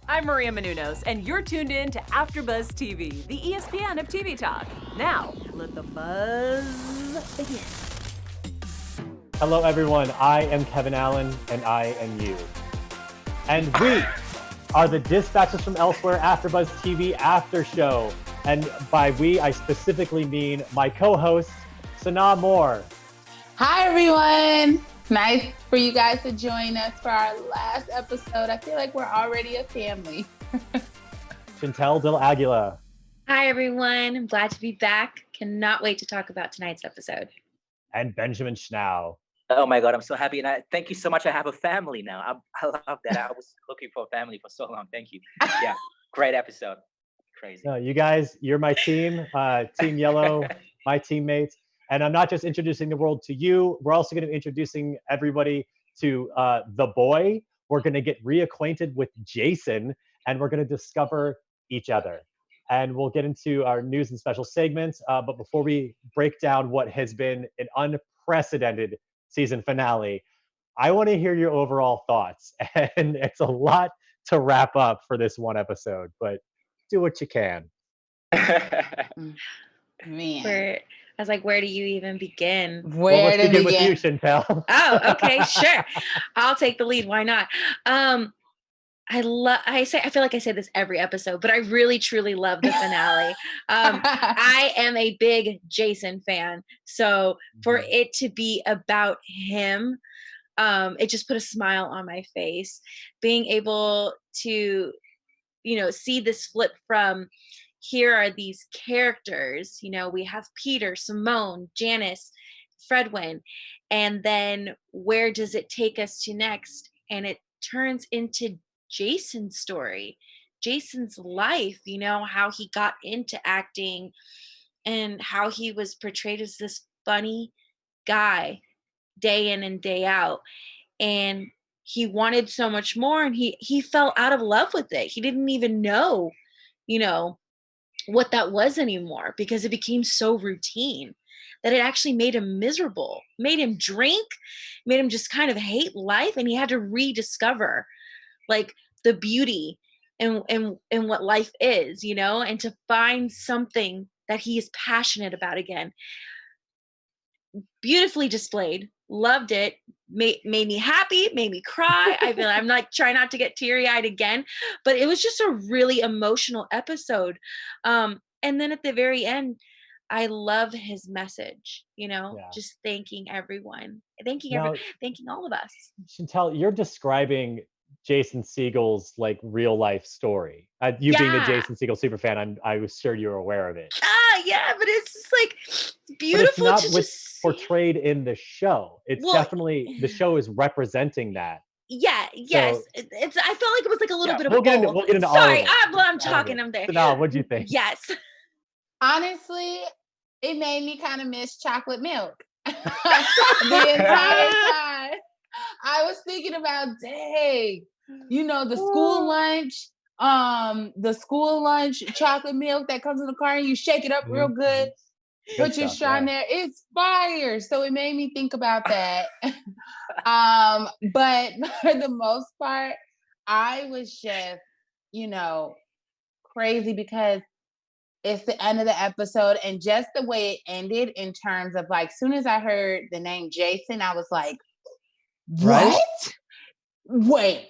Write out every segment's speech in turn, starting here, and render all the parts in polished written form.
I'm Maria Menounos, and you're tuned in to AfterBuzz TV, the ESPN of TV talk. Now, let the buzz begin. Hello, everyone. I am Kevin Allen, and I am you. And we are the Dispatches from Elsewhere AfterBuzz TV After Show. And by we, I specifically mean my co-host, Sanaa Moore. Hi, everyone. Nice for you guys to join us for our last episode. I feel like we're already a family. Chantel Del Aguila. Hi, everyone. I'm glad to be back. Cannot wait to talk about tonight's episode. And Benjamin Schnau. Oh my God, I'm so happy. And thank you so much. I have a family now. I love that. I was looking for a family for so long. Thank you. Yeah, great episode. Crazy. You guys, you're my team, Team Yellow, my teammates. And I'm not just introducing the world to you. We're also going to be introducing everybody to the boy. We're going to get reacquainted with Jason, and we're going to discover each other. And we'll get into our news and special segments. But before we break down what has been an unprecedented season finale, I want to hear your overall thoughts. And it's a lot to wrap up for this one episode, but do what you can. Man. I was like, where do you even begin? Let's begin with you, Chantel. Oh, okay, sure. I'll take the lead. Why not? I feel like I say this every episode, but I really truly love the finale. I am a big Jason fan. So for it to be about him, it just put a smile on my face. Being able to, see this flip from, here are these characters, we have Peter, Simone, Janice, Fredwin, and then where does it take us to next? And it turns into Jason's story, Jason's life, how he got into acting and how he was portrayed as this funny guy day in and day out. And he wanted so much more, and he fell out of love with it. He didn't even know, what that was anymore, because it became so routine that it actually made him miserable, made him drink, made him just kind of hate life. And he had to rediscover like the beauty and what life is, and to find something that he is passionate about again. Beautifully displayed. Loved it. Made me happy, made me cry. I'm like trying not to get teary-eyed again, but it was just a really emotional episode. And then at the very end, I love his message, just thanking everyone, thanking all of us. Chantel, you're describing Jason Segel's like real life story. Being a Jason Segel super fan, I was sure you were aware of it. Yeah, but it's just like beautiful. But it's not portrayed in the show. It's definitely, the show is representing that. Yeah, yes. So, I felt like it was like a little bit of we'll get into Sorry, all of it. I'm talking. I'm there. So now, what'd you think? Yes. Honestly, it made me kind of miss chocolate milk the entire time. I was thinking about, dang, the school lunch chocolate milk that comes in the car and you shake it up real good, put your straw in there. It's fire. So it made me think about that. But for the most part, I was just, crazy because it's the end of the episode, and just the way it ended in terms of like, soon as I heard the name Jason, I was like, what? Right? Wait,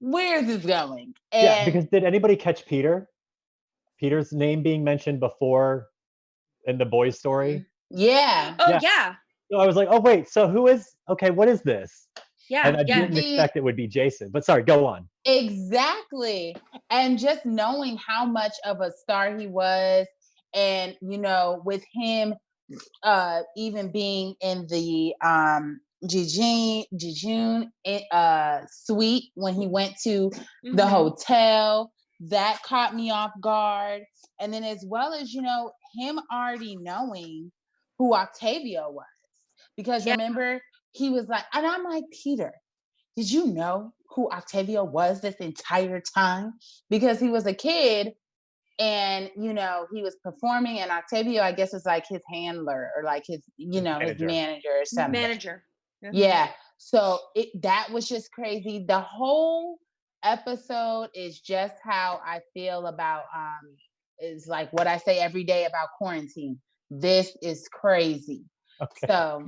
where is this going? And because did anybody catch Peter's name being mentioned before in the boy's story? Yeah. Oh yeah. So I was like, oh wait, so what is this? Yeah. And I didn't expect it would be Jason, but sorry, go on. Exactly. And just knowing how much of a star he was, and with him even being in the Jejune suite when he went to the hotel, that caught me off guard. And then as well as, him already knowing who Octavio was. Because remember, he was like, and I'm like, Peter, did you know who Octavio was this entire time? Because he was a kid and, he was performing, and Octavio, I guess, is like his handler or like his, his manager or something. Manager. Yeah. So that was just crazy. The whole episode is just how I feel about is like what I say every day about quarantine. This is crazy. Okay. So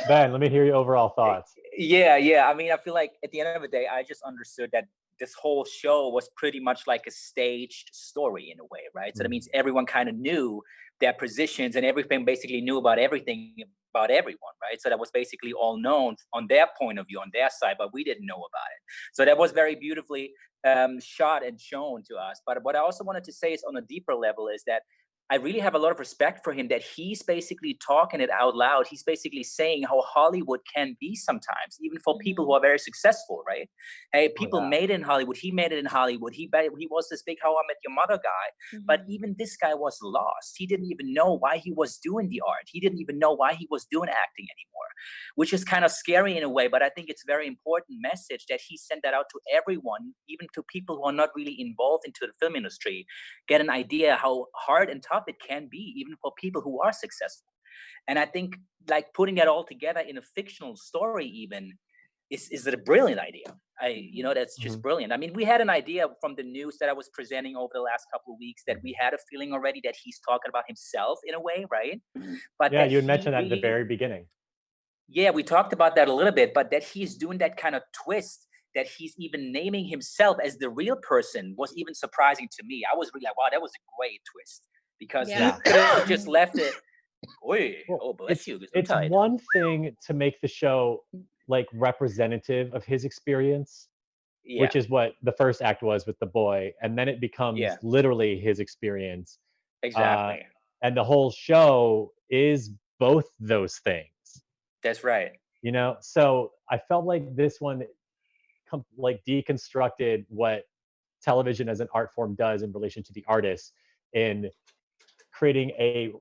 Ben, let me hear your overall thoughts. Yeah. I mean, I feel like at the end of the day, I just understood that this whole show was pretty much like a staged story in a way, right? So that means everyone kind of knew their positions and everything, basically knew about everything about everyone, right? So that was basically all known on their point of view, on their side, but we didn't know about it. So that was very beautifully shot and shown to us. But what I also wanted to say is on a deeper level is that I really have a lot of respect for him that he's basically talking it out loud. He's basically saying how Hollywood can be sometimes, even for people who are very successful, right? Hey, people made it in Hollywood. He made it in Hollywood. He was this big How I Met Your Mother guy. But even this guy was lost. He didn't even know why he was doing the art. He didn't even know why he was doing acting anymore, which is kind of scary in a way. But I think it's a very important message that he sent that out to everyone, even to people who are not really involved into the film industry, get an idea how hard and tough it can be, even for people who are successful. And I think like putting that all together in a fictional story even is a brilliant idea. That's just brilliant. I mean, we had an idea from the news that I was presenting over the last couple of weeks that we had a feeling already that he's talking about himself in a way, right? But yeah, you had mentioned that at the very beginning. Yeah, we talked about that a little bit, but that he's doing that kind of twist, that he's even naming himself as the real person was even surprising to me. I was really like, wow, that was a great twist, because he could have just left it. Bless you. It's one thing to make the show like representative of his experience, which is what the first act was with the boy, and then it becomes literally his experience. Exactly. And the whole show is both those things. That's right. So I felt like this one like deconstructed what television as an art form does in relation to the artist in creating a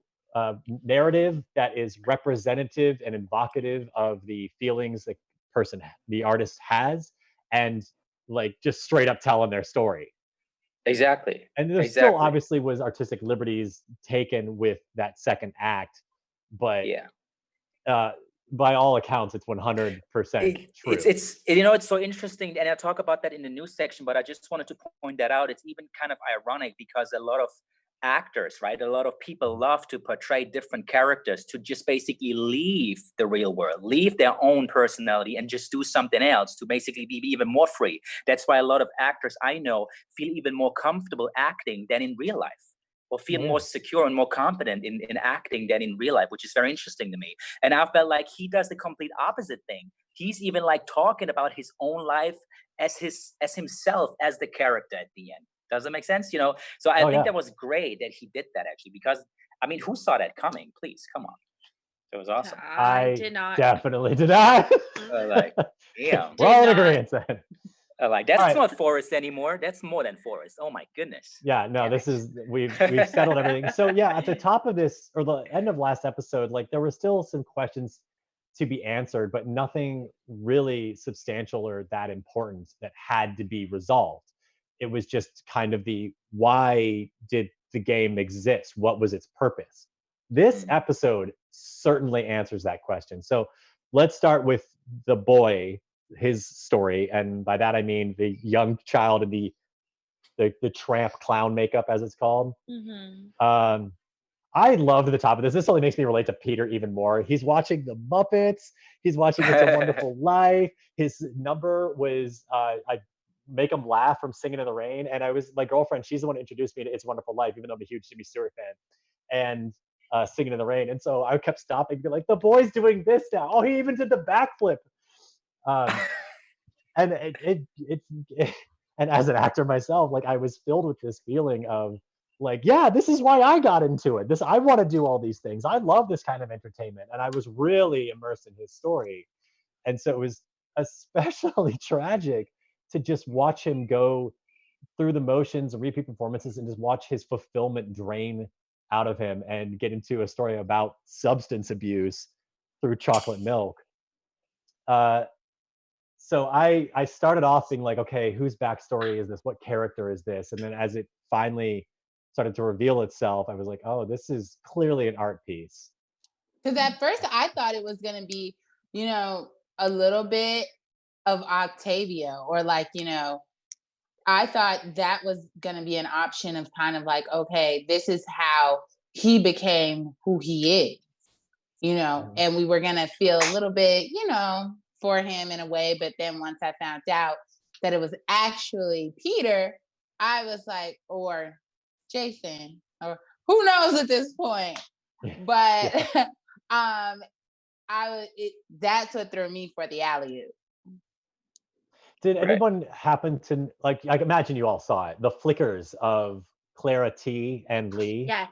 narrative that is representative and evocative of the feelings the artist has, and like just straight up telling their story. Exactly. And there still obviously was artistic liberties taken with that second act, but by all accounts, it's 100% true. It's so interesting, and I'll talk about that in the news section, but I just wanted to point that out. It's even kind of ironic because a lot of actors, right? A lot of people love to portray different characters, to just basically leave the real world, leave their own personality and just do something else, to basically be even more free. That's why a lot of actors I know feel even more comfortable acting than in real life, or feel more secure and more confident in acting than in real life, which is very interesting to me. And I felt like he does the complete opposite thing. He's even like talking about his own life as himself, as the character at the end. Does that make sense? So I think that was great that he did that, actually, because I mean, who saw that coming? Please, come on. It was awesome. I did not. Definitely did not. Like, damn. We're all in agreement then. Like, that's not Forrest anymore. That's more than Forrest. Oh my goodness. Yeah, no, we've settled everything. So yeah, at the top of this, or the end of last episode, like there were still some questions to be answered, but nothing really substantial or that important that had to be resolved. It was just kind of why did the game exist? What was its purpose? This episode certainly answers that question. So let's start with the boy, his story, and by that I mean the young child in the tramp clown makeup, as it's called. I loved the top of this. This only makes me relate to Peter even more. He's watching the Muppets. He's watching It's a Wonderful Life. His number was I make him laugh from Singing in the Rain. And my girlfriend, she's the one who introduced me to It's a Wonderful Life, even though I'm a huge Jimmy Stewart fan. And Singing in the Rain. And so I kept stopping and be like, the boy's doing this now. Oh, he even did the backflip. And and as an actor myself, like I was filled with this feeling of like, yeah, this is why I got into it. I want to do all these things. I love this kind of entertainment. And I was really immersed in his story. And so it was especially tragic to just watch him go through the motions and repeat performances and just watch his fulfillment drain out of him and get into a story about substance abuse through chocolate milk. So I started off being like, okay, whose backstory is this? What character is this? And then as it finally started to reveal itself, I was like, oh, this is clearly an art piece. Because at first I thought it was going to be, a little bit of Octavia, or like, you know, I thought that was going to be an option of kind of like, okay, this is how he became who he is, you know, and we were going to feel a little bit, you know, for him in a way. But then once I found out that it was actually Peter, I was like, or Jason, or who knows at this point. But that's what threw me for the alley-oop. Did anyone happen to, like, I imagine you all saw it, the flickers of Clara T and Lee? Yes.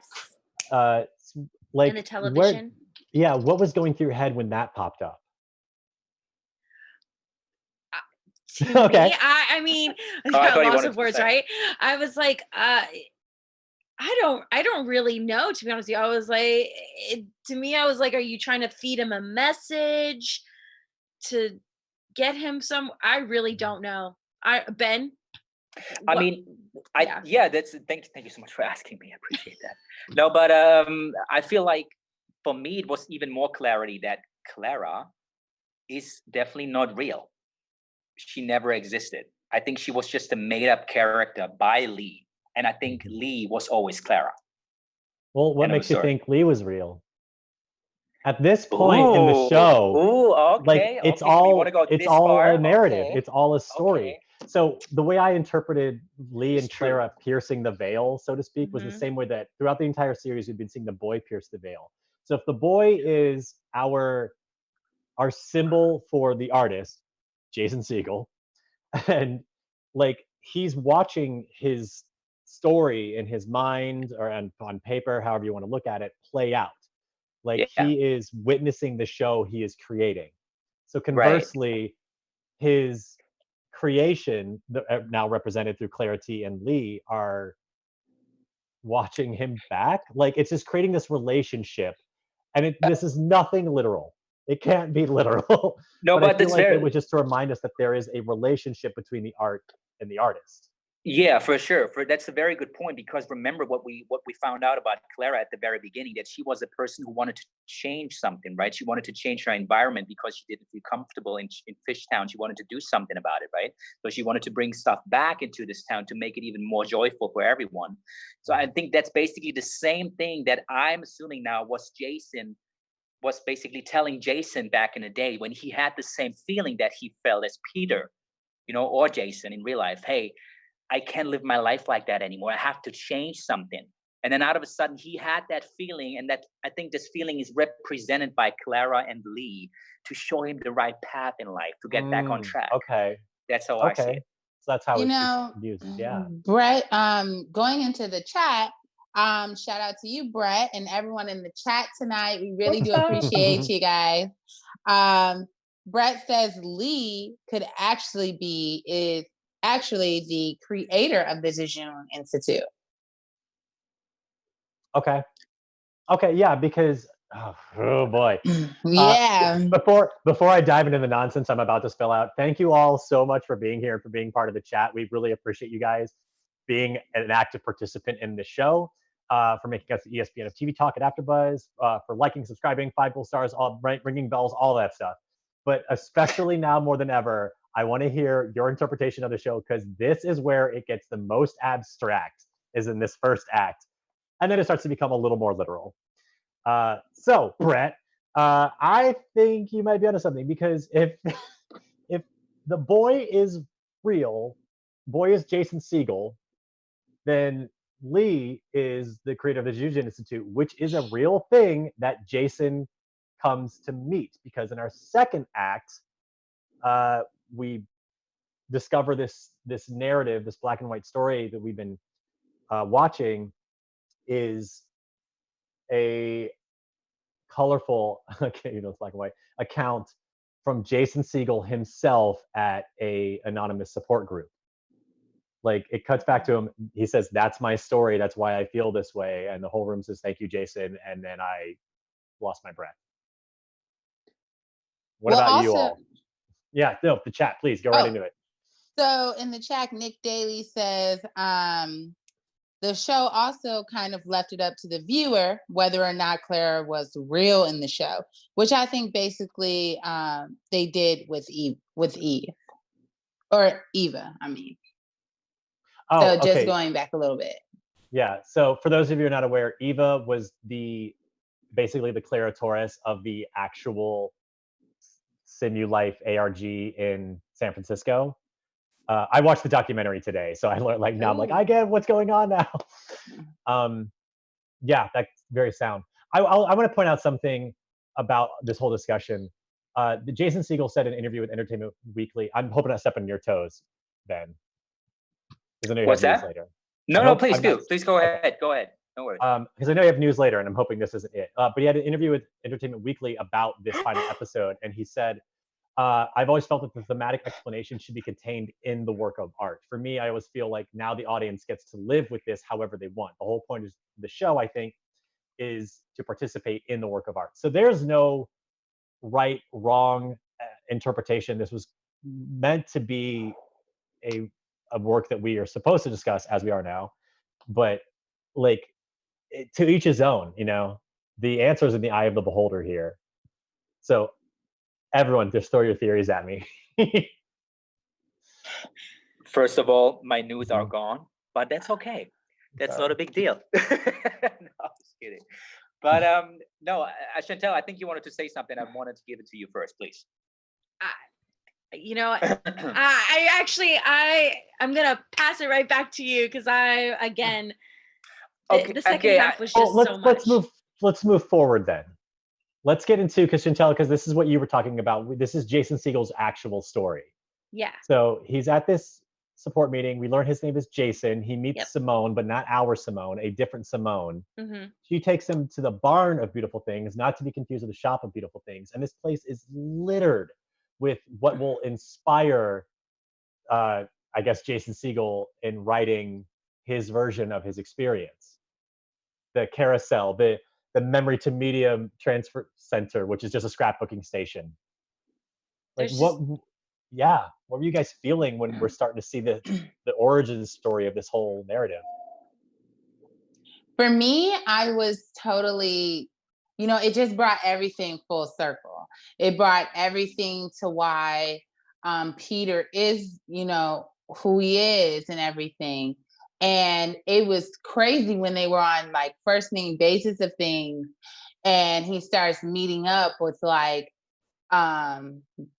Like, And the television. what was going through your head when that popped up? To Okay. me, I mean, I thought you lots wanted of to words, say. right? I was like, I don't really know, to be honest with you. I was like, to me, I was like, are you trying to feed him a message to get him some? I really don't know. Ben. I what- mean, yeah. that's thank you so much for asking me. I appreciate that. No, but I feel like for me it was even more clarity that Clara is definitely not real. She never existed. I think she was just a made-up character by Lee, and I think Lee was always Clara. Well, what End of makes the you story. think Lee was real? At this point in the Ooh, show, okay, like okay. it's So you want all to go it's this all far? a narrative. Okay, It's all a story. okay. So the way I interpreted Lee It's and true. Clara piercing the veil, so to speak, was the Mhm. same way that throughout the entire series we've been seeing the boy pierce the veil. So if the boy is our symbol for the artist, Jason Segel, and like he's watching his story in his mind or on paper, however you want to look at it, play out. Like Yeah, he is witnessing the show he is creating. So right. conversely, his creation, now represented through Clarity and Lee, are watching him back. Like it's just creating this relationship, and this is nothing literal. It can't be literal, No, but I but feel that's like it very was just to remind us that there is a relationship between the art and the artist. Yeah, for sure. That's a very good point, because remember what we found out about Clara at the very beginning, that she was a person who wanted to change something, right? She wanted to change her environment because she didn't feel comfortable in Fishtown. She wanted to do something about it, right? So she wanted to bring stuff back into this town to make it even more joyful for everyone. So I think that's basically the same thing that I'm assuming now was basically telling Jason back in the day when he had the same feeling that he felt as Peter, or Jason in real life. Hey, I can't live my life like that anymore. I have to change something. And then out of a sudden, he had that feeling, and that I think this feeling is represented by Clara and Lee to show him the right path in life to get back on track. Okay. That's how I see Okay. it. So that's how You it's know, used. Yeah. Brett, going into the chat, shout out to you, Brett, and everyone in the chat tonight. We really do appreciate you guys. Brett says Lee is actually the creator of the Jejune Institute. Okay. Okay. Yeah. Because oh boy. Yeah. Before I dive into the nonsense I'm about to spill out, thank you all so much for being here and for being part of the chat. We really appreciate you guys being an active participant in the show, for making us the ESPN of TV Talk at AfterBuzz, for liking, subscribing, 5 gold stars, all right, ringing bells, all that stuff. But especially now more than ever, I want to hear your interpretation of the show, because this is where it gets the most abstract, is in this first act, and then it starts to become a little more literal. So Brett, I think you might be onto something, because if the boy is real, boy is Jason Segel, then Lee is the creator of the Jujin Institute, which is a real thing that Jason comes to meet. Because in our second act, we discover this narrative, this black and white story that we've been watching, is a colorful, okay, it's black and white, account from Jason Segel himself at a anonymous support group. Like it cuts back to him. He says, "That's my story. That's why I feel this way." And the whole room says, "Thank you, Jason." And then I lost my breath. What about you all? Yeah, no, the chat, please go right into it. So in the chat, Nick Daly says, the show also kind of left it up to the viewer whether or not Clara was real in the show, which I think basically they did with Eve. Or Eva, I mean. Oh, So just okay. going back a little bit. Yeah. So for those of you who are not aware, Eva was basically the Clara Torres of the actual Simulife ARG in San Francisco. I watched the documentary today, so I learned now I'm like, I get what's going on now. Yeah, that's very sound. I want to point out something about this whole discussion. Jason Segel said in an interview with Entertainment Weekly. I'm hoping not stepping on your toes, Ben, because I know you What's have news that? later. No, please do. Please go ahead. Go ahead. No worries. Because I know you have news later, and I'm hoping this isn't it. But he had an interview with Entertainment Weekly about this final episode, and he said, I've always felt that the thematic explanation should be contained in the work of art. For me, I always feel like now the audience gets to live with this however they want. The whole point of the show, I think, is to participate in the work of art. So there's no right, wrong interpretation. This was meant to be a work that we are supposed to discuss as we are now. But to each his own, the answer is in the eye of the beholder here. So everyone, just throw your theories at me. First of all, my news are gone, but that's okay. That's not a big deal. No, I'm just kidding. But no, Chantel, I think you wanted to say something. I wanted to give it to you first, please. I'm gonna pass it right back to you because the second half was just so much. Let's move forward then. Let's get into, because Chantel, because this is what you were talking about. This is Jason Segel's actual story. Yeah. So he's at this support meeting. We learn his name is Jason. He meets Simone, but not our Simone, a different Simone. Mm-hmm. She takes him to the barn of beautiful things, not to be confused with the shop of beautiful things. And this place is littered with what will inspire, I guess, Jason Segel in writing his version of his experience. The carousel, the memory to medium transfer center, which is just a scrapbooking station. What were you guys feeling when we're starting to see the origin story of this whole narrative? For me, I was totally, it just brought everything full circle. It brought everything to why Peter is, who he is and everything. And it was crazy when they were on first name basis of things, and he starts meeting up with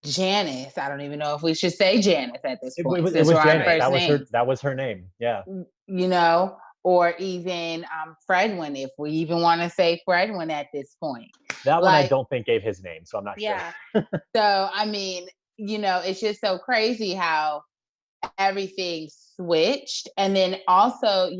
Janice. I don't even know if we should say Janice at this point. It was Janice. That was her name. Yeah. Or even Fredwin, if we even want to say Fredwin at this point. That one I don't think gave his name, so I'm not sure. So, I mean, it's just so crazy how everything switched. And then also,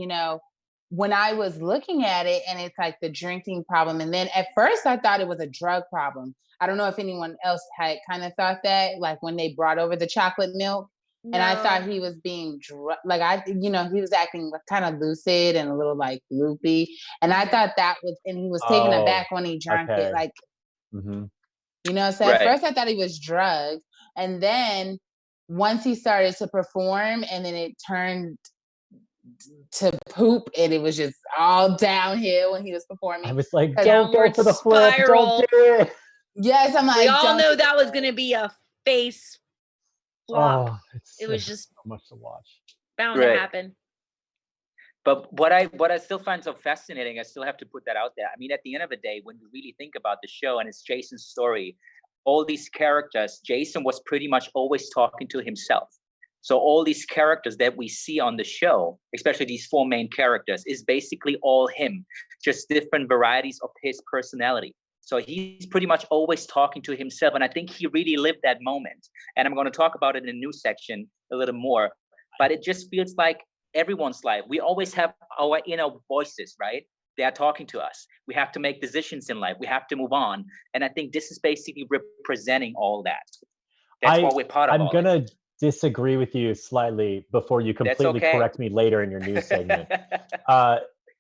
when I was looking at it, and it's like the drinking problem. And then at first I thought it was a drug problem. I don't know if anyone else had kind of thought that, when they brought over the chocolate milk. No. And I thought he was being he was acting kind of lucid and a little loopy. And I thought that was, and he was taken aback when he drank it. So at first I thought he was drugged. And then once he started to perform, and then it turned to poop, and it was just all downhill when he was performing. I was like, don't go for the flip. Spiral. Don't do it. Yes, I'm like, we all know that was going to be a face flop. It was just so much to watch. Bound to happen. But what I still find so fascinating, I still have to put that out there. I mean, at the end of the day, when you really think about the show and it's Jason's story, all these characters, Jason was pretty much always talking to himself. So all these characters that we see on the show, especially these four main characters, is basically all him, just different varieties of his personality. So he's pretty much always talking to himself. And I think he really lived that moment. And I'm going to talk about it in the news section a little more. But it just feels like everyone's life. We always have our inner voices, right? They are talking to us. We have to make decisions in life. We have to move on. And I think this is basically representing all that. That's what we're part of. I'm going to disagree with you slightly before you completely correct me later in your news segment.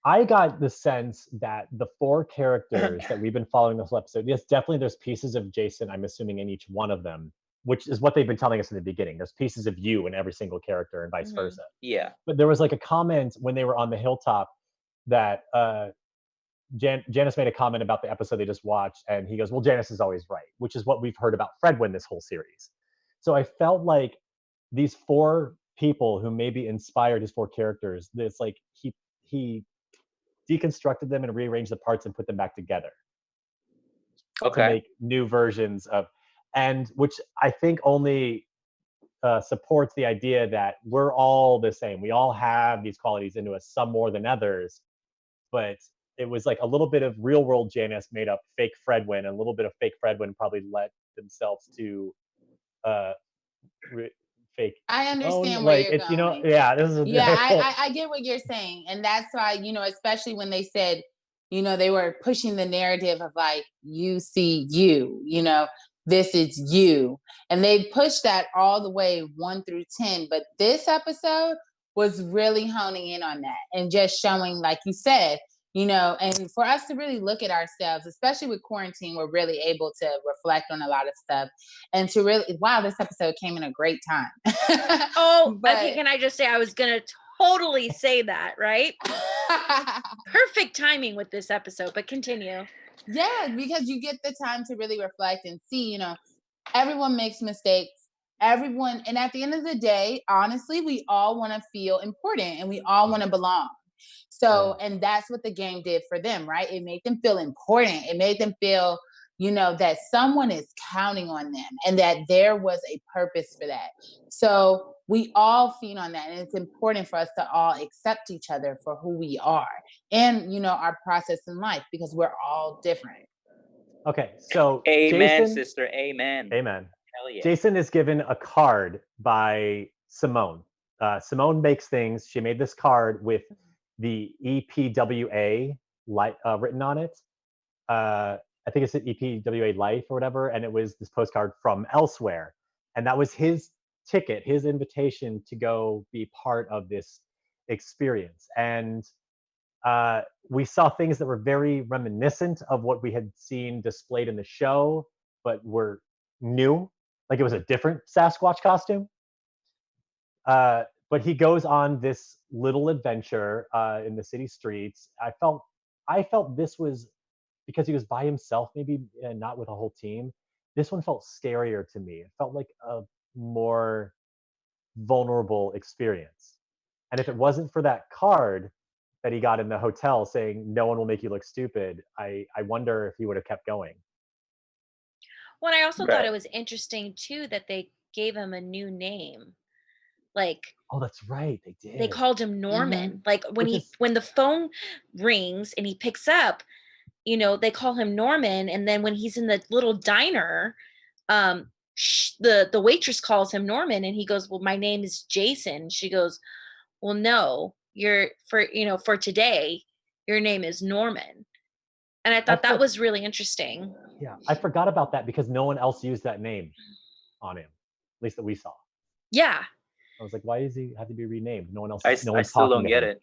I got the sense that the four characters that we've been following this whole episode, yes, definitely there's pieces of Jason, I'm assuming, in each one of them, which is what they've been telling us in the beginning. There's pieces of you in every single character and vice versa. Yeah. But there was a comment when they were on the hilltop that Janice made a comment about the episode they just watched, and he goes, well, Janice is always right, which is what we've heard about Fredwin this whole series. So I felt like these four people who maybe inspired his four characters. It's like he deconstructed them and rearranged the parts and put them back together to make new versions of, and which I think only supports the idea that we're all the same. We all have these qualities into us, some more than others, but it was like a little bit of real world Janice made up fake Fredwin, and a little bit of fake Fredwin probably led themselves to fake. I understand where you're going. You know, yeah, this is I get what you're saying, and that's why, you know, especially when they said, you know, they were pushing the narrative of like, you see you, you know, this is you, and they pushed that all the way 1 through 10. But this episode was really honing in on that and just showing, like you said, you know, and for us to really look at ourselves, especially with quarantine, we're really able to reflect on a lot of stuff and to really, wow, this episode came in a great time. Okay, can I just say, I was going to totally say that, right? Perfect timing with this episode, but continue. Yeah, because you get the time to really reflect and see, you know, everyone makes mistakes. Everyone, and at the end of the day, honestly, we all want to feel important and we all want to belong. So, and that's what the game did for them, right? It made them feel important. It made them feel, you know, that someone is counting on them and that there was a purpose for that. So we all feed on that. And it's important for us to all accept each other for who we are and, you know, our process in life, because we're all different. Okay, so amen, Jason, sister, amen. Amen. Hell yeah. Jason is given a card by Simone. Simone makes things. She made this card with the EPWA written on it. I think it's an EPWA Life or whatever, and it was this postcard from elsewhere. And that was his ticket, his invitation to go be part of this experience. And we saw things that were very reminiscent of what we had seen displayed in the show, but were new. Like it was a different Sasquatch costume. But he goes on this little adventure in the city streets. I felt this was, because he was by himself, maybe not with a whole team. This one felt scarier to me. It felt like a more vulnerable experience. And if it wasn't for that card that he got in the hotel saying no one will make you look stupid, I wonder if he would have kept going. Well, I also thought it was interesting too that they gave him a new name. Like, oh, that's right, they did. They called him Norman. Like when the phone rings and he picks up, you know, they call him Norman, and then when he's in the little diner, the waitress calls him Norman, and he goes, "Well, my name is Jason." She goes, "Well, no, for today, your name is Norman." And I thought that was really interesting. Yeah, I forgot about that because no one else used that name on him, at least that we saw. Yeah. I was like, why does he have to be renamed? No one else. I still don't get it.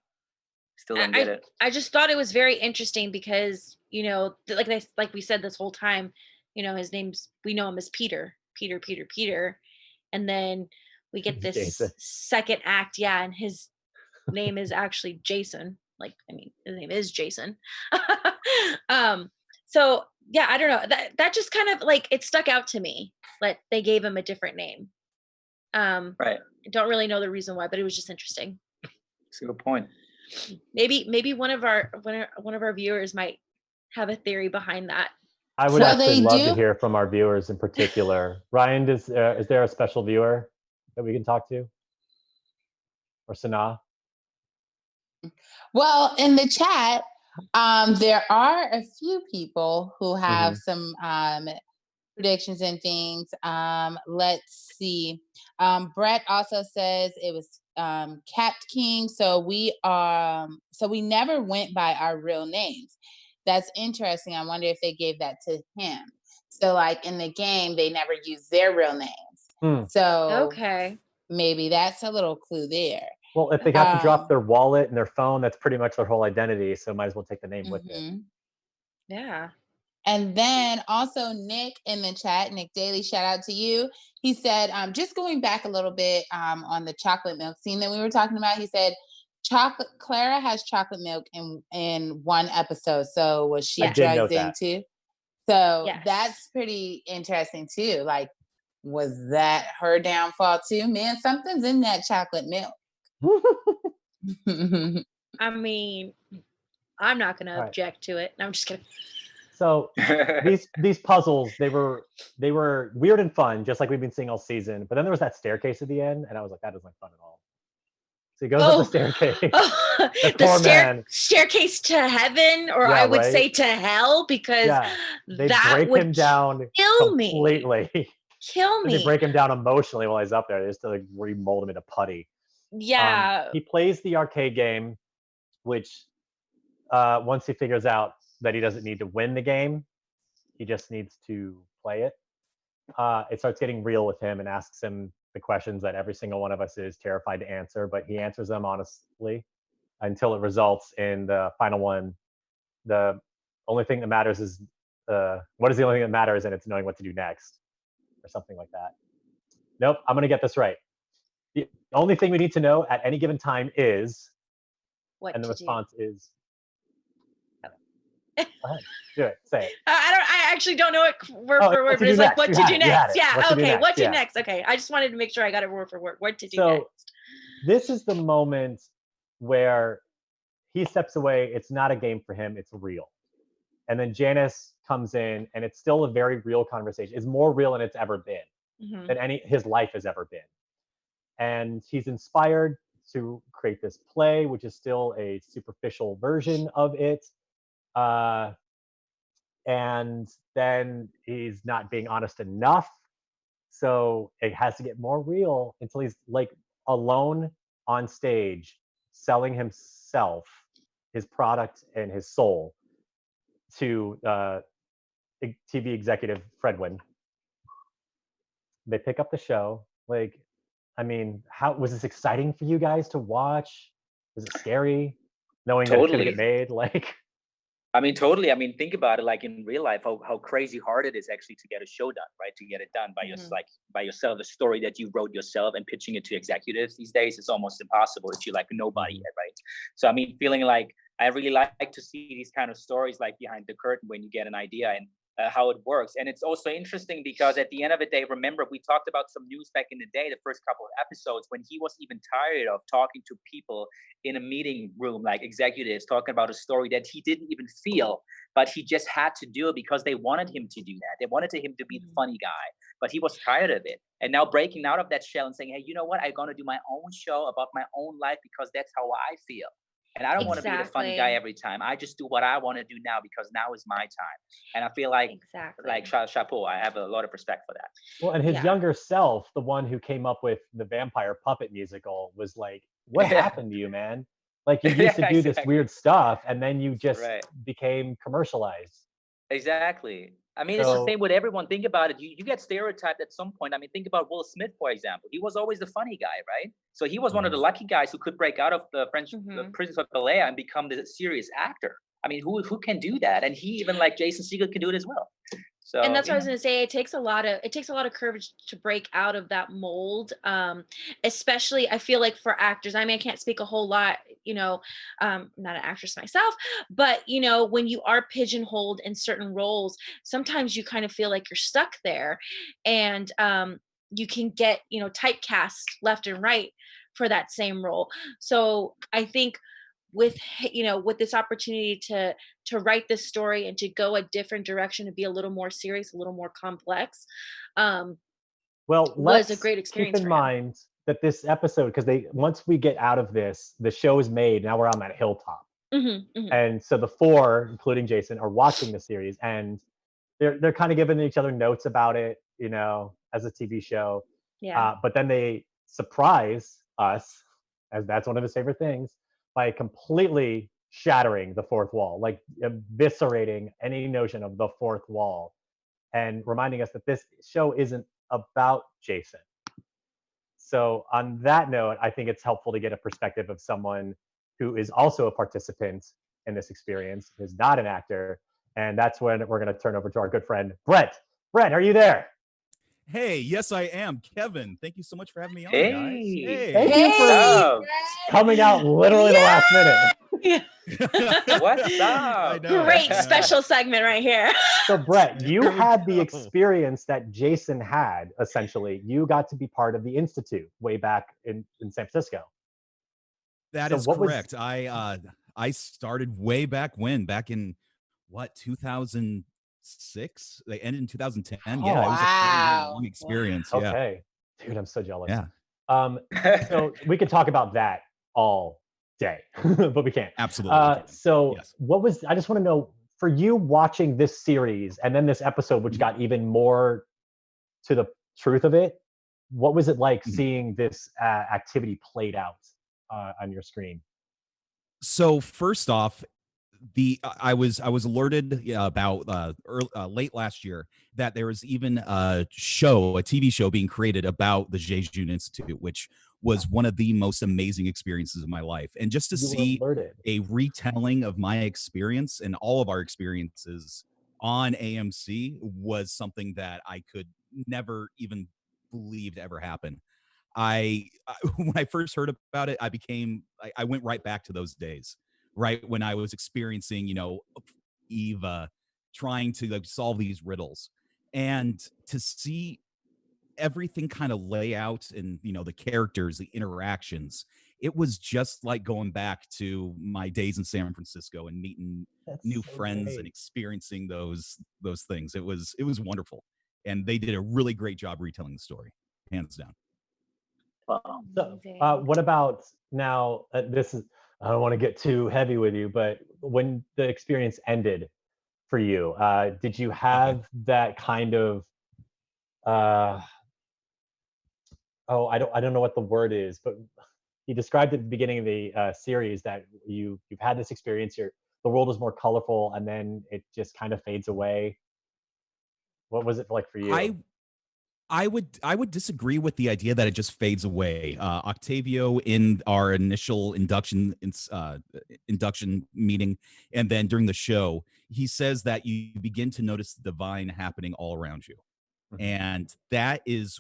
Still don't get it. I just thought it was very interesting because, you know, like we said this whole time, you know, we know him as Peter, and then we get this Jason. second act, and his name is actually Jason. Like, I mean, his name is Jason. So yeah, I don't know. That just kind of like, it stuck out to me. Like they gave him a different name. Right. I don't really know the reason why, but it was just interesting. That's a good point. Maybe one of our viewers might have a theory behind that. I would actually love to hear from our viewers in particular. Ryan, is there a special viewer that we can talk to? Or Sanaa? Well, in the chat, there are a few people who have some predictions and things. Let's see. Brett also says it was Capt King. So we never went by our real names. That's interesting. I wonder if they gave that to him. So like in the game, they never used their real names. So okay, maybe that's a little clue there. Well, if they have to drop their wallet and their phone, that's pretty much their whole identity. So might as well take the name with it. Yeah. And then also Nick in the chat, Nick Daly, shout out to you. He said, just going back a little bit on the chocolate milk scene that we were talking about, he said, Clara has chocolate milk in one episode. So was she drugged in too? So that's pretty interesting too. Like, Was that her downfall too? Man, something's in that chocolate milk. I mean, I'm not going to Right. object to it. No, I'm just kidding. So these puzzles, they were weird and fun, just like we've been seeing all season. But then there was that staircase at the end, and I was like, that isn't fun at all. So he goes up the staircase. The staircase to heaven, or I would say to hell, because they that break would him down kill completely. Kill me. They break him down emotionally while he's up there. They just like remold him into putty. Yeah. He plays the arcade game, which once he figures out that he doesn't need to win the game, he just needs to play it. It starts getting real with him and asks him the questions that every single one of us is terrified to answer, but he answers them honestly until it results in the final one. The only thing that matters is what is the only thing that matters, and it's knowing what to do next, or something like that. Nope, I'm gonna get this right. The only thing we need to know at any given time is what, and the response do. is. Go ahead, do it. Say it. I actually don't know it word for word, but it's like what to do next. Yeah. Okay. What to do next? Okay. I just wanted to make sure I got it word for word. What to do next. This is the moment where he steps away. It's not a game for him. It's real. And then Janice comes in, and it's still a very real conversation. It's more real than it's ever been, than his life has ever been. And he's inspired to create this play, which is still a superficial version of it. And then he's not being honest enough. So it has to get more real until he's like alone on stage, selling himself, his product, and his soul to TV executive Fredwin. They pick up the show. Like, I mean, how was this exciting for you guys to watch? Was it scary knowing that it's going to get made? Like, I mean, totally. I mean, think about it, like in real life, how crazy hard it is actually to get a show done, right? To get it done by by yourself, a story that you wrote yourself, and pitching it to executives these days is almost impossible if you're like nobody yet, right? So I mean, feeling like I really like to see these kind of stories like behind the curtain when you get an idea and how it works. And it's also interesting because at the end of the day, remember, we talked about some news back in the day, the first couple of episodes, when he was even tired of talking to people in a meeting room, like executives talking about a story that he didn't even feel, but he just had to do it because they wanted him to do that. They wanted him to be the funny guy, but he was tired of it. And now breaking out of that shell and saying, hey, you know what? I'm going to do my own show about my own life because that's how I feel. And I don't want to be the funny guy every time. I just do what I want to do now because now is my time. And I feel like, chapeau, I have a lot of respect for that. Well, and his younger self, the one who came up with the vampire puppet musical, was like, what happened to you, man? Like, you used to do this weird stuff, and then you just became commercialized. Exactly. I mean, it's the same with everyone. Think about it. You get stereotyped at some point. I mean, think about Will Smith, for example. He was always the funny guy, right? So he was one of the lucky guys who could break out of the French prisons of Bel Air and become the serious actor. I mean, who can do that? And he, even like Jason Segel, can do it as well. So, and that's what I was going to say. It takes a lot of courage to break out of that mold. Especially, I feel like for actors. I mean, I can't speak a whole lot. I'm not an actress myself, but when you are pigeonholed in certain roles, sometimes you kind of feel like you're stuck there, and you can get typecast left and right for that same role. So I think with this opportunity to write this story and to go a different direction, to be a little more serious, a little more complex, was a great experience. Keep in mind that this episode, because once we get out of this, the show is made. Now we're on that hilltop, and so the four, including Jason, are watching the series, and they're kind of giving each other notes about it, as a TV show. Yeah. But then they surprise us, as that's one of his favorite things, by completely shattering the fourth wall, like eviscerating any notion of the fourth wall, and reminding us that this show isn't about Jason. So on that note, I think it's helpful to get a perspective of someone who is also a participant in this experience, who's not an actor. And that's when we're going to turn over to our good friend, Brett. Brett, are you there? Hey, yes, I am. Kevin, thank you so much for having me on, hey. guys. Hey. Thank you for coming out literally the last minute. Yeah. What's up? I know. Great Yeah. special segment right here. So Brett, you There we had the go. experience that Jason had, essentially. You got to be part of the Institute way back in San Francisco. That So is what was- correct. I started way back when, back in what, 2006? They ended in 2010. Yeah, it was a very, very Wow. long experience. Yeah. Okay. Dude, I'm so jealous. Yeah. So we could talk about that all day, but we can't. Absolutely. we can. So Yes. I just want to know, for you watching this series and then this episode, which got even more to the truth of it, what was it like Mhm. seeing this activity played out on your screen? So first off, I was alerted about late last year that there was even a TV show being created about the Jeju Institute, which was one of the most amazing experiences of my life. And just to You were see alerted. a retelling of my experience and all of our experiences on AMC was something that I could never even believe to ever happen. When I first heard about it, I went right back to those days, right when I was experiencing, Eva trying to like solve these riddles, and to see everything kind of lay out and the characters, the interactions. It was just like going back to my days in San Francisco and meeting That's new so friends great. and experiencing those things. It was wonderful, and they did a really great job retelling the story, hands down. Wow. So, Amazing. what about now? I don't want to get too heavy with you, but when the experience ended for you, did you have that kind of, I don't know what the word is, but you described at the beginning of the series that you've had this experience. The world is more colorful, and then it just kind of fades away. What was it like for you? I would disagree with the idea that it just fades away. Octavio, in our initial induction meeting, and then during the show, he says that you begin to notice the divine happening all around you, Mhm. and that is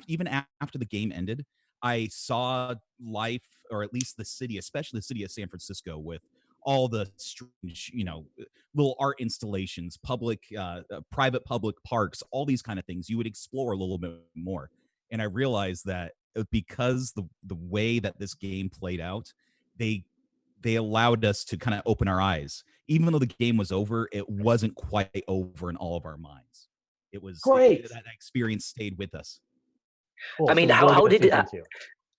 even after the game ended. I saw life, or at least the city, especially the city of San Francisco, with all the strange, little art installations, private public parks, all these kind of things. You would explore a little bit more. And I realized that because the way that this game played out, they allowed us to kind of open our eyes. Even though the game was over, it wasn't quite over in all of our minds. It was Great. that experience stayed with us. Cool. I mean, So we're really how gonna did sink it? into.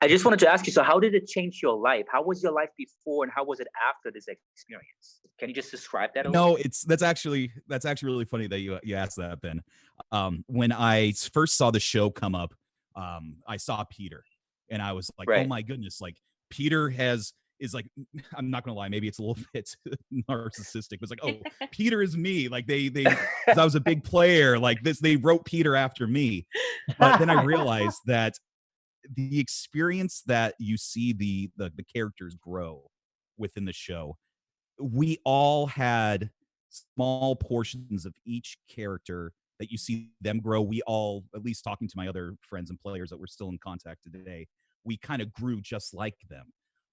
I just wanted to ask you. So, how did it change your life? How was your life before, and how was it after this experience? Can you just describe that a little? No, that's actually really funny that you asked that, Ben. When I first saw the show come up, I saw Peter, and I was like, oh Right. my goodness, like Peter is like, I'm not gonna lie, maybe it's a little bit narcissistic, but it's like, oh, Peter is me. Like they 'cause I was a big player, like this, they wrote Peter after me. But then I realized that the experience that you see the characters grow within the show, we all had small portions of each character that you see them grow. We all, at least talking to my other friends and players that we're still in contact today, we kind of grew just like them.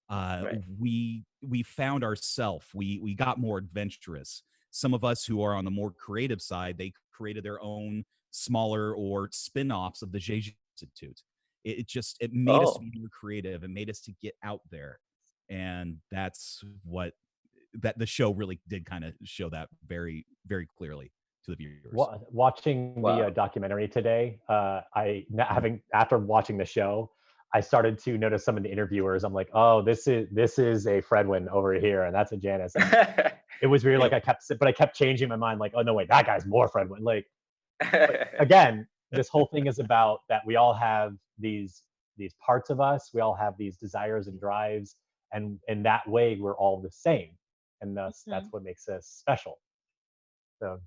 Right. We found ourselves. We got more adventurous. Some of us who are on the more creative side, they created their own smaller or spin-offs of the Jeju Institute. It made us to Oh. be more creative and made us to get out there, and that's what that the show really did kind of show that very, very clearly to the viewers. Watching the Wow. documentary today, after watching the show, I started to notice some of the interviewers. I'm like, oh, this is a Fredwin over here, and that's a Janice. And it was weird. Like I kept changing my mind. Like, oh no, wait, that guy's more Fredwin. Like, again, this whole thing is about that we all have these parts of us. We all have these desires and drives, and in that way, we're all the same, and thus that's what makes us special. So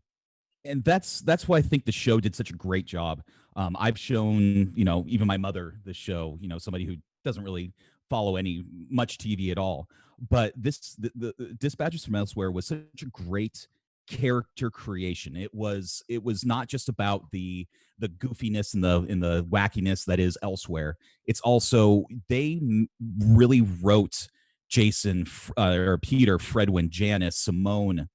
And that's why I think the show did such a great job. I've shown, even my mother, the show, somebody who doesn't really follow much TV at all. But the Dispatches from Elsewhere was such a great character creation. It was not just about the goofiness and the wackiness that is Elsewhere. It's also, they really wrote Jason, or Peter, Fredwin, Janice, Simone,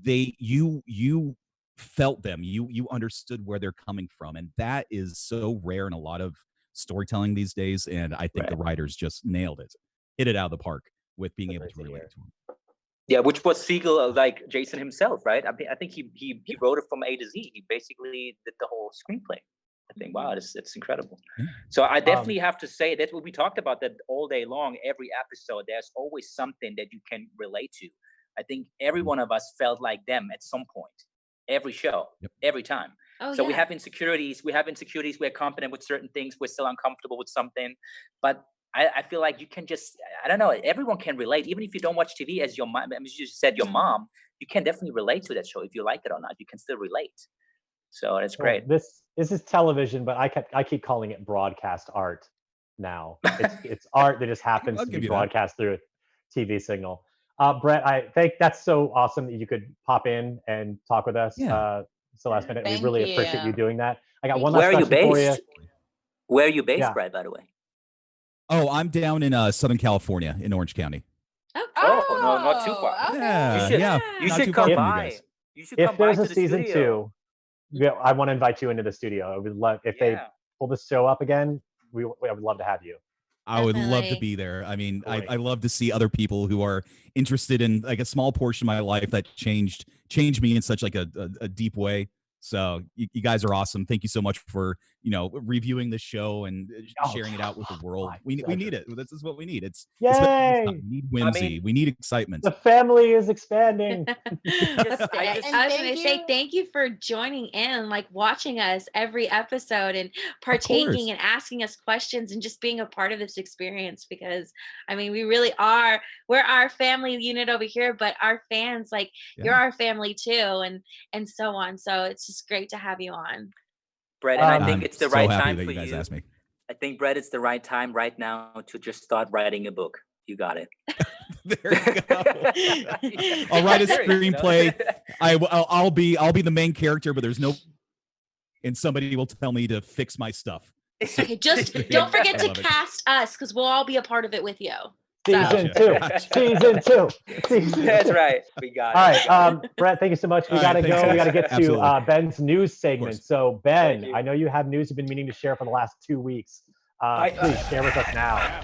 you felt them. You understood where they're coming from, and that is so rare in a lot of storytelling these days. And I think the writers just nailed it, hit it out of the park with being able to relate to them. Yeah, which was Siegel, like Jason himself, right? I think he wrote it from A to Z. He basically did the whole screenplay. I think, wow, it's incredible. So I definitely have to say that's what we talked about, that all day long, every episode, there's always something that you can relate to. I think every one of us felt like them at some point, every show, every time. So we have insecurities. We're confident with certain things. We're still uncomfortable with something. But I feel like you can just, I don't know, everyone can relate. Even if you don't watch TV, as your mom, I mean, you just said your mom, you can definitely relate to that show. If you like it or not, you can still relate. So that's great. This is television, but I keep calling it broadcast art now. It's art that just happens to be broadcast through a TV signal. Brett, I think that's so awesome that you could pop in and talk with us. So last minute, we really appreciate you doing that. I got one last question for you. Where are you based, Brett, by the way? Oh, I'm down in Southern California in Orange County. Oh, no, not too far. Okay. You should come by. You should come by to the season studio. 2. I want to invite you into the studio. I would love if they pull this show up again. I would love to have you. I would love to be there. I mean, I love to see other people who are interested in like a small portion of my life that changed me in such like a deep way. So you guys are awesome. Thank you so much for, reviewing the show and sharing it out with the world. We need it. This is what we need. Yay! We need whimsy. We need excitement. The family is expanding. I was going to say thank you for joining in, like watching us every episode and partaking and asking us questions and just being a part of this experience, because I mean, we really are, we're our family unit over here, but our fans, like you're our family too, and so on. So it's just great to have you on. Brett, and I think it's the right time for you. Guys asked me. I think, Brett, it's the right time right now to just start writing a book. You got it. There you go. I'll write a screenplay. I'll be the main character, but there's no, and somebody will tell me to fix my stuff. Okay, just don't forget to cast us, because we'll all be a part of it with you. Season 2. That's right. We got it. All right, Brett, thank you so much. We gotta go. We gotta get to Ben's news segment. So Ben, I know you have news you've been meaning to share for the last 2 weeks. Please share with us now.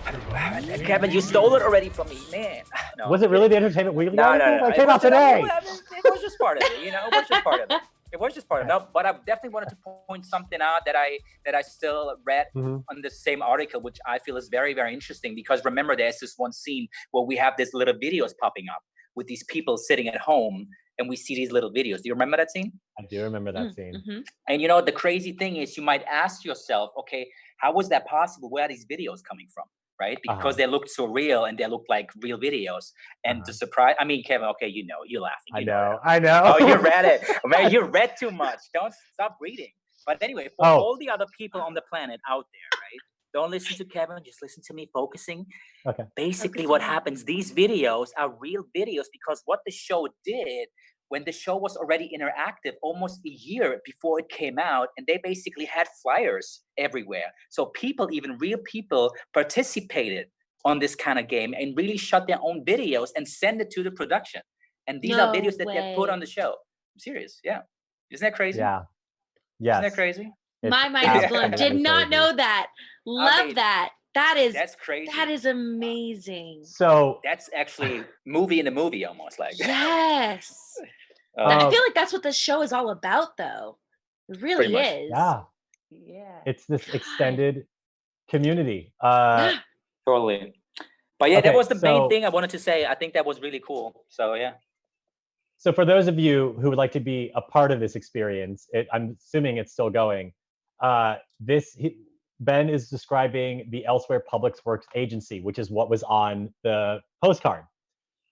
Kevin, you stole it already from me, man. No. Was it really the Entertainment Weekly? No. It came out today. It was just part of it. It was just part of it. It was just part of it. No, but I definitely wanted to point something out that I still read on the same article, which I feel is very, very interesting. Because remember, there's this one scene where we have these little videos popping up with these people sitting at home, and we see these little videos. Do you remember that scene? I do remember that scene. And the crazy thing is, you might ask yourself, okay, how was that possible? Where are these videos coming from? Right? Because they looked so real and they looked like real videos. And the surprise, I mean, Kevin, okay, you're laughing. I know. Oh, you read it. Man, you read too much. Don't stop reading. But anyway, for all the other people on the planet out there, right? Don't listen to Kevin, just listen to me focusing. Okay. Basically what happens, these videos are real videos, because what the show did, when the show was already interactive almost a year before it came out, and they basically had flyers everywhere. So people, even real people, participated on this kind of game and really shot their own videos and send it to the production. And these are videos that get put on the show. I'm serious. Yeah. Isn't that crazy? Yeah. Yes. Isn't that crazy? My mind is blown. Did not know that. Love that. That's crazy. That is amazing. So that's actually movie in a movie, almost like. Yes. I feel like that's what the show is all about, though. It really is. Yeah. It's this extended community. Totally. But yeah, that was the main thing I wanted to say. I think that was really cool. So yeah. So for those of you who would like to be a part of this experience, I'm assuming it's still going. Ben is describing the Elsewhere Public Works Agency, which is what was on the postcard.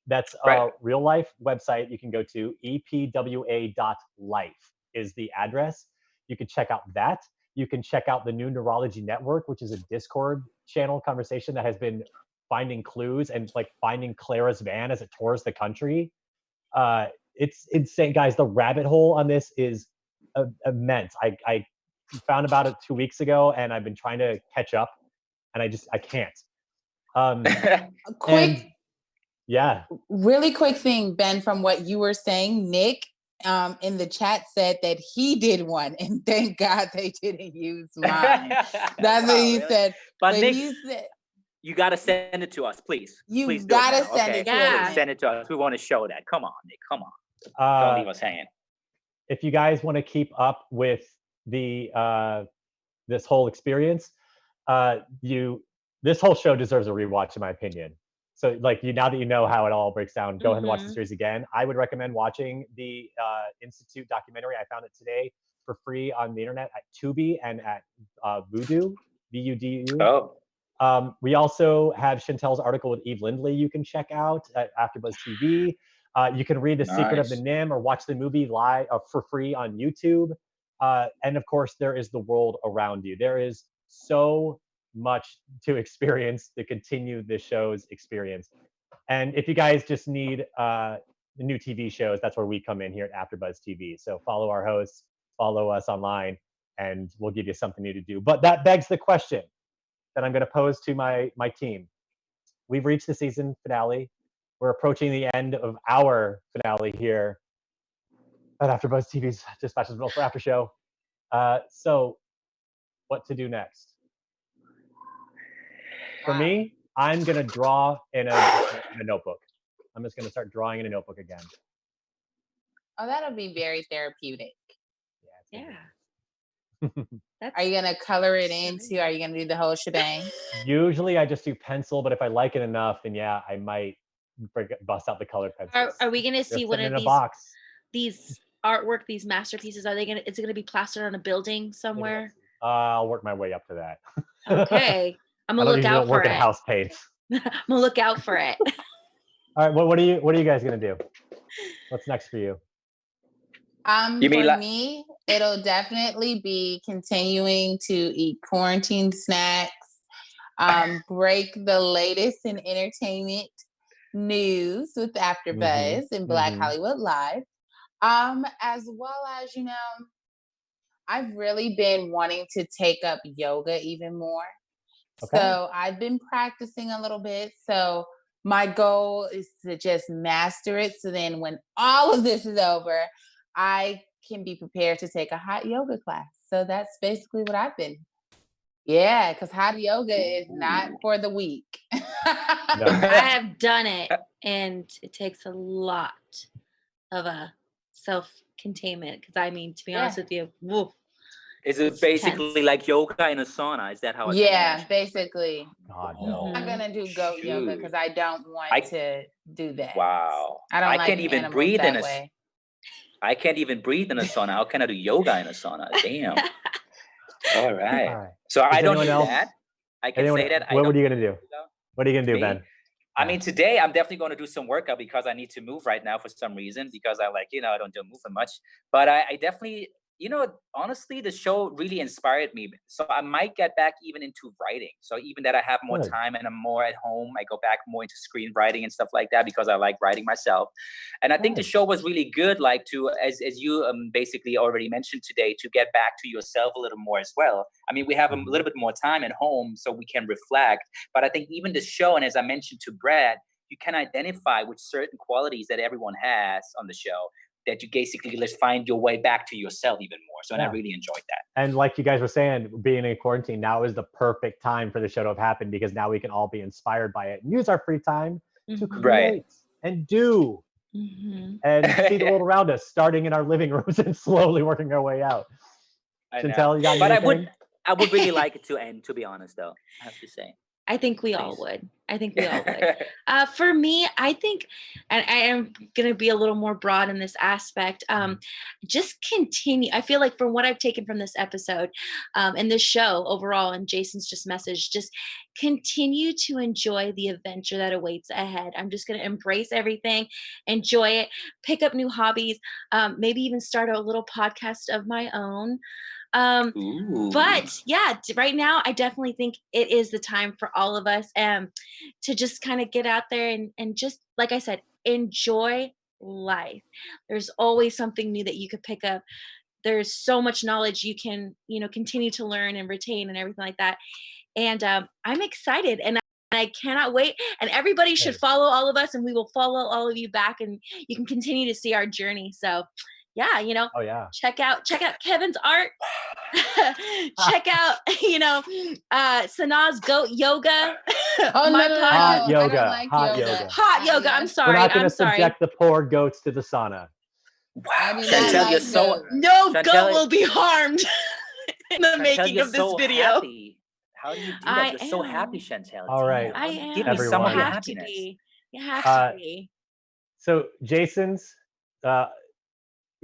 That's a real life website you can go to. epwa.life is the address. You can check out that. You can check out the New Neurology Network, which is a Discord channel conversation that has been finding clues and like finding Clara's van as it tours the country. It's insane, guys. The rabbit hole on this is immense. I found about it 2 weeks ago, and I've been trying to catch up, and I can't. Yeah. Really quick thing, Ben, from what you were saying, Nick in the chat said that he did one, and thank God they didn't use mine. That's what he said. But Nick, he said, you gotta send it to us, please. You Please do gotta it now, send okay? it to us, Please Nick. send it to us. We want to show that. Come on, Nick. Come on. Don't leave us hanging. If you guys want to keep up with the this whole experience, this whole show deserves a rewatch, in my opinion. So, like, now that you know how it all breaks down, go ahead and watch the series again. I would recommend watching the Institute documentary. I found it today for free on the internet at Tubi and at Vudu, VUDU. Oh. We also have Chantel's article with Eve Lindley you can check out at AfterBuzz TV. You can read The Secret of the Nim or watch the movie live for free on YouTube. And of course, there is the world around you. There is so much to experience to continue the show's experience. And if you guys just need new TV shows, that's where we come in here at AfterBuzz TV. So follow our hosts, follow us online, and we'll give you something new to do. But that begs the question that I'm going to pose to my team. We've reached the season finale. We're approaching the end of our finale here at AfterBuzz TV's Dispatches for After Show. So, what to do next? For me, I'm gonna draw in a notebook. I'm just gonna start drawing in a notebook again. Oh, that'll be very therapeutic. Yeah. Are you gonna color it in too? Are you gonna do the whole shebang? Usually I just do pencil, but if I like it enough, then yeah, I might bust out the colored pencils. Are we gonna see one of these artwork, these masterpieces? Is it gonna be plastered on a building somewhere? I'll work my way up to that. Okay. I'm gonna look out for it. Work in house paint. I'm gonna look out for it. All right, what are you guys gonna do? What's next for you? For me, it'll definitely be continuing to eat quarantine snacks, break the latest in entertainment news with AfterBuzz and Black Hollywood Live, as well as, I've really been wanting to take up yoga even more. Okay. So I've been practicing a little bit. So my goal is to just master it. So then when all of this is over, I can be prepared to take a hot yoga class. So that's basically what I've been. Yeah, because hot yoga is not for the weak. I have done it, and it takes a lot of self-containment. Because to be honest with you, woof. Is it basically like yoga in a sauna? Is that how it's basically. God, no. I'm not gonna do goat yoga because I don't want to do that. Wow. I can't even breathe in a I can't even breathe in a sauna. How can I do yoga in a sauna? Damn. All right. So I don't do that. I can say that. What are you gonna do? What are you gonna do, Ben? I mean, today I'm definitely going to do some workout because I need to move right now for some reason because I don't do movement much. But I definitely, honestly, the show really inspired me. So I might get back even into writing. So even that I have more time and I'm more at home, I go back more into screenwriting and stuff like that because I like writing myself. And I think the show was really good, like as you basically already mentioned today, to get back to yourself a little more as well. I mean, we have a little bit more time at home so we can reflect. But I think even the show, and as I mentioned to Brad, you can identify with certain qualities that everyone has on the show, that you basically just find your way back to yourself even more. So, and I really enjoyed that. And like you guys were saying, being in quarantine, now is the perfect time for the show to have happened because now we can all be inspired by it and use our free time to create and do and see the world around us, starting in our living rooms and slowly working our way out. Chantel, you got anything? I would really like it to end, to be honest, though, I have to say. I think we all would. For me, I think, and I am going to be a little more broad in this aspect, just continue. I feel like from what I've taken from this episode and this show overall, and Jason's just message, just continue to enjoy the adventure that awaits ahead. I'm just going to embrace everything, enjoy it, pick up new hobbies, maybe even start a little podcast of my own. But yeah, right now I definitely think it is the time for all of us to just kind of get out there and just, like I said, enjoy life. There's always something new that you could pick up. There's so much knowledge you can, continue to learn and retain and everything like that. And I'm excited. And I cannot wait. And everybody should follow all of us, and we will follow all of you back, and you can continue to see our journey. So yeah, Oh yeah. check out Kevin's art. Check out, Sanaa's goat yoga. Oh, My no, Hot I yoga. don't like Hot yoga. yoga. hot yoga. I'm Yes. sorry. We're not going I'm to sorry. subject the poor goats to the sauna. Wow, I do not Chantel, like you're so goats. No Chantel, goat will be harmed in the Chantel, making you're of this so video. happy. How do you do that? I You're so happy, am. Chantel. All right, Damn. I am. Give me some everyone. of You your have to happiness. be. You have Uh, to be. So Jason's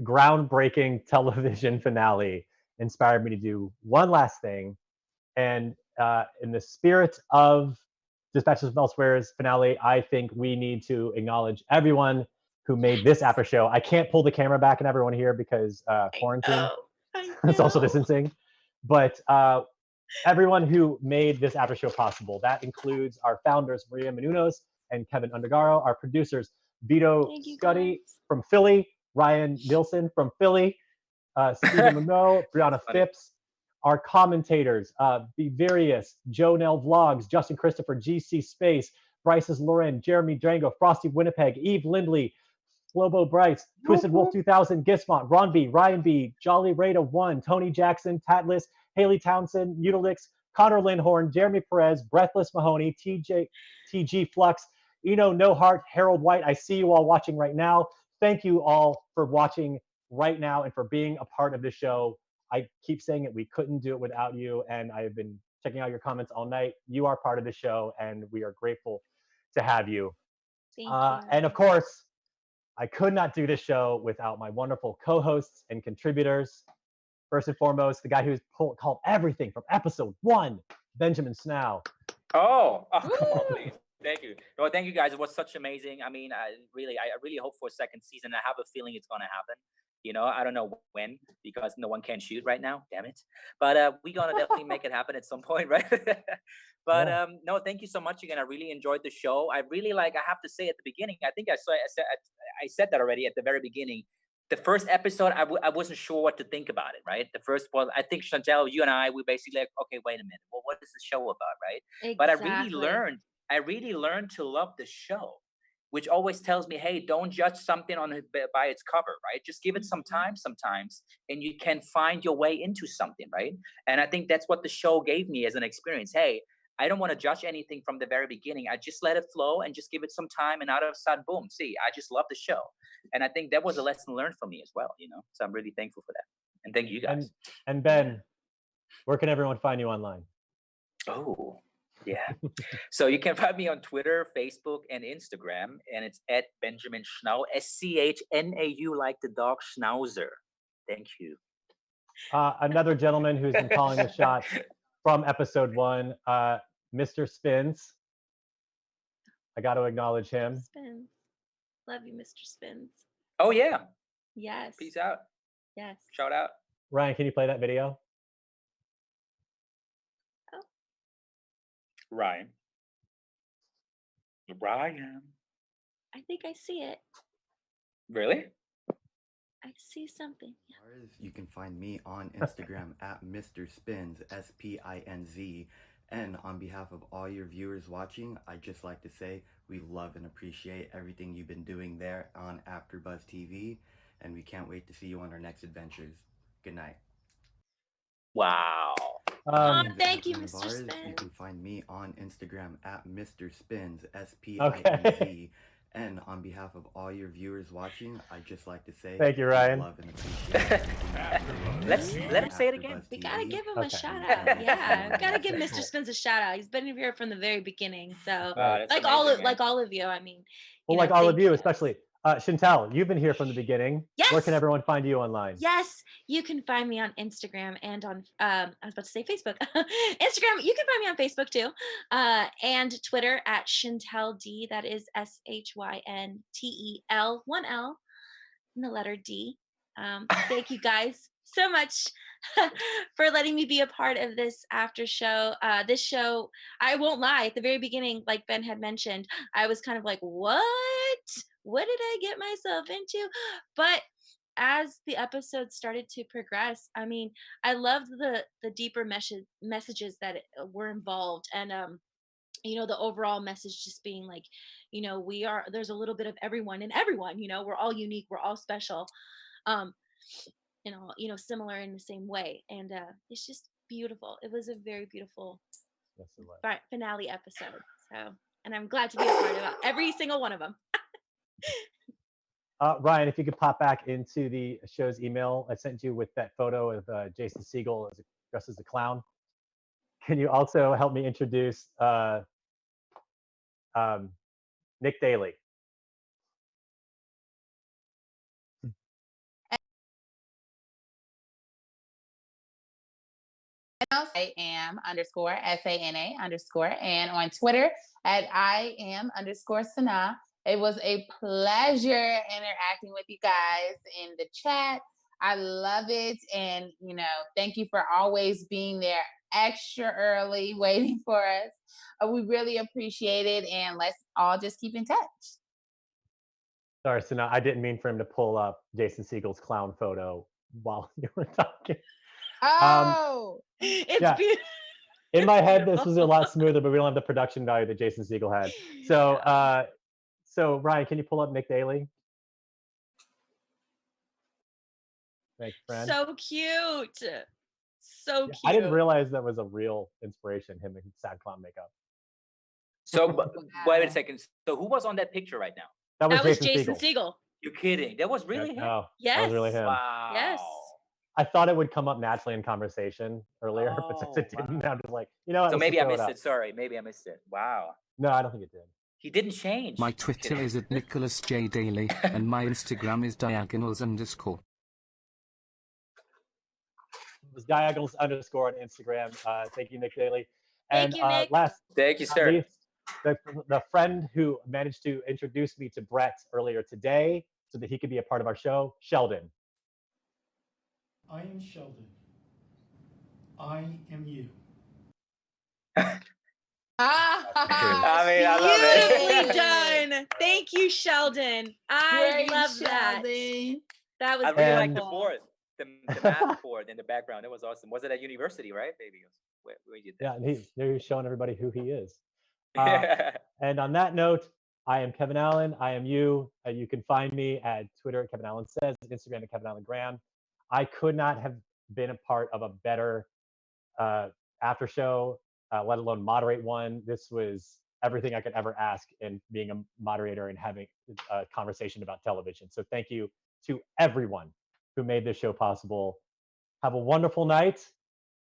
groundbreaking television finale inspired me to do one last thing. And in the spirit of Dispatches from Elsewhere's finale, I think we need to acknowledge everyone who made this after show. I can't pull the camera back and everyone here because quarantine, social distancing. But everyone who made this after show possible. That includes our founders, Maria Menounos and Keven Undergaro, our producers, Vito Thank you, Scuddy guys. from Philly, Ryan Nielsen from Philly, Stephen Monroe, Brianna Funny. Phipps, our commentators, Bevarius, Joe Nell Vlogs, Justin Christopher, GC Space, Bryce's Lauren, Jeremy Drango, Frosty Winnipeg, Eve Lindley, Flobo Bryce, Twisted Wolf 2000, Gismont, Ron B, Ryan B, Jolly Rada 1, Tony Jackson, Tatlis, Haley Townsend, Mutilix, Connor Lindhorn, Jeremy Perez, Breathless Mahoney, TG Flux, Eno No Heart, Harold White. I see you all watching right now. Thank you all for watching right now and for being a part of the show. I keep saying it, we couldn't do it without you, and I've been checking out your comments all night. You are part of the show, and we are grateful to have you. Thank you. And of course, I could not do this show without my wonderful co-hosts and contributors. First and foremost, the guy who's called everything from episode 1, Benjamin Snow. Oh, come on, please. Thank you. No, thank you guys. It was such amazing. I mean, I really hope for a second season. I have a feeling it's gonna happen. I don't know when because no one can shoot right now. Damn it. But we're gonna definitely make it happen at some point, right? But Yeah. no, thank you so much again. I really enjoyed the show. I really I have to say at the beginning. I think I said that already at the very beginning. The first episode, I wasn't sure what to think about it, right? The first one, I think Chantel, you and I, we basically like, okay, wait a minute. Well, what is the show about, right? Exactly. But I really learned to love the show, which always tells me, hey, don't judge something by its cover, right? Just give it some time sometimes, and you can find your way into something, right? And I think that's what the show gave me as an experience. Hey, I don't want to judge anything from the very beginning. I just let it flow and just give it some time, and out of a sudden, boom, see, I just love the show. And I think that was a lesson learned for me as well, So I'm really thankful for that. And thank you guys. And Ben, where can everyone find you online? Oh, yeah. So you can find me on Twitter, Facebook, and Instagram, and it's at Benjamin Schnau, SCHNAU, like the dog Schnauzer. Thank you. Another gentleman who's been calling the shots from episode 1, Mr. Spins. I got to acknowledge him. Spins. Love you, Mr. Spins. Oh, yeah. Yes. Peace out. Yes. Shout out. Ryan, can you play that video? Oh. Ryan. I think I see it. Really? I see something. You can find me on Instagram at Mr. Spins, SPINZ. And on behalf of all your viewers watching, I'd just like to say we love and appreciate everything you've been doing there on AfterBuzz TV, and we can't wait to see you on our next adventures. Good night. Wow. Thank you, Friend of Mr. ours, Spins. You can find me on Instagram at Mr. Spins, SPINZ. Okay. And on behalf of all your viewers watching, I'd just like to say Thank you, Ryan. we love and appreciate everything Let him say it again. We gotta give him a Okay. shout out. Yeah, we gotta give Mr. Spins a shout out. He's been here from the very beginning. So Right. That's all amazing, man. of you. I mean, Well, like all of you, especially Chantel, you've been here from the beginning. Yes. Where can everyone find you online? Yes, you can find me on Instagram and on I was about to say Facebook. Instagram, you can find me on Facebook too. And Twitter at Chantel D. That is SHYNTEL, 1 L, and the letter D. Thank you guys so much for letting me be a part of this after show. This show, I won't lie, at the very beginning, like Ben had mentioned, I was kind of like, what did I get myself into? But as the episodes started to progress, I mean, I loved the deeper messages that were involved, and the overall message just being like, there's a little bit of everyone and everyone, we're all unique, we're all special, um, similar in the same way. And it's just beautiful. It was a very beautiful Yes, it was. finale episode. So, and I'm glad to be a part of every single one of them. Ryan, if you could pop back into the show's email I sent you with that photo of Jason Segel dressed as a clown. Can you also help me introduce Nick Daly? I am underscore SANA underscore, and on Twitter at I am underscore Sana. It was a pleasure interacting with you guys in the chat. I love it. And, thank you for always being there extra early, waiting for us. We really appreciate it. And let's all just keep in touch. Sorry, Sana, I didn't mean for him to pull up Jason Segel's clown photo while you were talking. Oh, it's yeah. beautiful. In my head, this was a lot smoother, but we don't have the production value that Jason Segel had. So, so Ryan, can you pull up Nick Daly? Thanks, friend. So cute. So cute. I didn't realize that was a real inspiration, him in sad clown makeup. So, wait a second. So, who was on that picture right now? That was Jason Segel. You're kidding? That was really him? No, yes. That was really him. Wow. Yes. I thought it would come up naturally in conversation earlier, but since it didn't, I'm just like, you know what? So maybe I missed it. Sorry, maybe I missed it. Wow. No, I don't think it did. He didn't change. My Twitter is at Nicholas J. Daly, and my Instagram is diagonals_. It was diagonals _ on Instagram. Thank you, Nick Daly. And Thank you, Nick. Last, thank you, sir. Least, the friend who managed to introduce me to Brett earlier today so that he could be a part of our show, Sheldon. I am Sheldon. I am you. I mean, I love it. Beautifully done. Thank you, Sheldon. I love that. That was I really like the beautiful. board, the math board in the background. It was awesome. Was it at university, right? Maybe. Where you did that. Yeah, and he's showing everybody who he is. And on that note, I am Kevin Allen. I am you. You can find me at Twitter at Kevin Allen Says, Instagram at Kevin Allen Graham. I could not have been a part of a better after show, let alone moderate one. This was everything I could ever ask in being a moderator and having a conversation about television. So thank you to everyone who made this show possible. Have a wonderful night.